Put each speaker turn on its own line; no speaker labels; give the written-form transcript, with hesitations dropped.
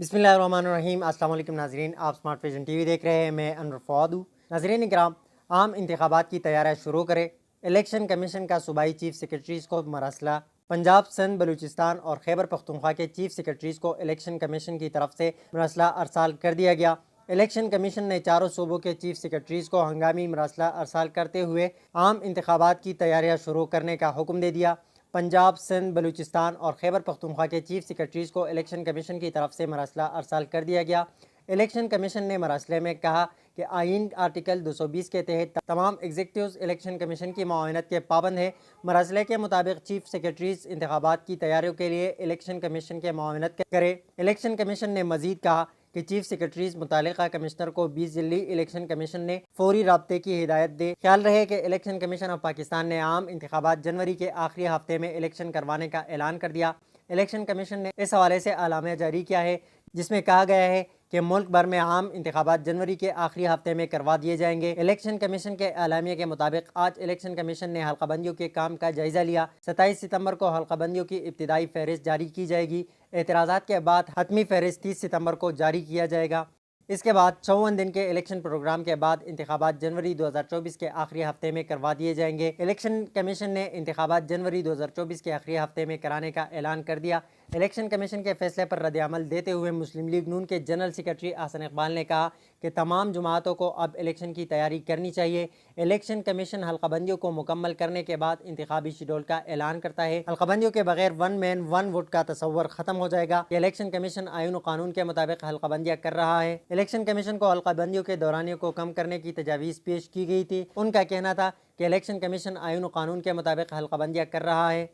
बिस्मिल्लाहिर्रहमानिर्रहीम। अस्सलाम वालेकुम नाज़रीन, आप स्मार्ट विजन टीवी देख रहे हैं। मैं अनवर फवाद हूँ। नाज़रीन इकराम, आम इंतखाबात की तैयारियाँ शुरू करें। इलेक्शन कमीशन का सूबाई चीफ सेक्रेटरीज़ को मरसला। पंजाब, सिंध, बलूचिस्तान और खैबर पख्तूनख्वा के चीफ सेक्रेटरीज़ को इलेक्शन कमीशन की तरफ से मरसला अरसाल कर दिया गया। इलेक्शन कमीशन ने चारों सूबों के चीफ सेक्रेटरीज़ को हंगामी मरसला अरसाल करते हुए आम इंतखाबात की तैयारियाँ शुरू करने का हुक्म दे दिया। पंजाब, सिंध, बलूचिस्तान और खैबर पख्तूनख्वा के चीफ सेक्रेटरीज़ को इलेक्शन कमीशन की तरफ से मरसला अरसाल कर दिया गया। इलेक्शन कमीशन ने मरसले में कहा कि आइन आर्टिकल 220 के तहत तमाम एग्जीक्यूटिव्स इलेक्शन कमीशन की मुआवनत के पाबंद हैं। मरसले के मुताबिक चीफ सेक्रेटरीज़ इंतखाबात की तैयारियों के लिए इलेक्शन कमीशन के मुआवनत करे। इलेक्शन कमीशन ने मजीद कहा कि चीफ सेक्रेटरीज़ मुतालिका कमिश्नर को 20 दिल्ली इलेक्शन कमीशन ने फौरी राब्ते की हिदायत दे। ख्याल रहे कि इलेक्शन कमीशन ऑफ पाकिस्तान ने आम इंतखाबात जनवरी के आखिरी हफ्ते में इलेक्शन करवाने का ऐलान कर दिया। इलेक्शन कमीशन ने इस हवाले से आलामिया जारी किया है, जिसमें कहा गया है कि मुल्क भर में आम इंतखाबात जनवरी के आखिरी हफ्ते में करवा दिए जाएंगे। इलेक्शन कमीशन के आलामिया के मुताबिक आज इलेक्शन कमीशन ने हल्काबंदियों के काम का जायजा लिया। 27 सितंबर को हल्काबंदियों की इब्तिदाई फहरिस्त जारी की जाएगी। एतराज़ात के बाद हतमी फहरिस्त 30 सितंबर को जारी किया जाएगा। इसके बाद 54 दिन के इलेक्शन प्रोग्राम के बाद इंतखाबात जनवरी 2024 के आखिरी हफ्ते में करवा दिए जाएंगे। इलेक्शन कमीशन ने इंतखाबात जनवरी 2024 के आखिरी हफ्ते में कराने का ऐलान कर दिया। इलेक्शन कमीशन के फैसले पर रद्द-ए-अमल देते हुए मुस्लिम लीग नून के जनरल सेक्रेटरी अहसन इकबाल ने कहा कि तमाम जमातों को अब इलेक्शन की तैयारी करनी चाहिए। इलेक्शन कमीशन हल्काबंदियों को मुकम्मल करने के बाद इंतखाबी शेड्यूल का ऐलान करता है। हल्काबंदियों के बगैर वन मैन वन वोट का तस्वर खत्म हो जाएगा। इलेक्शन कमीशन आईन कानून के मुताबिक हल्काबंदियाँ कर रहा है। इलेक्शन कमीशन को हल्काबंदियों के दौरानियों को कम करने की तजावीज़ पेश की गई थी। उनका कहना था कि इलेक्शन कमीशन आईन कानून के मुताबिक हल्काबंदियाँ कर रहा है।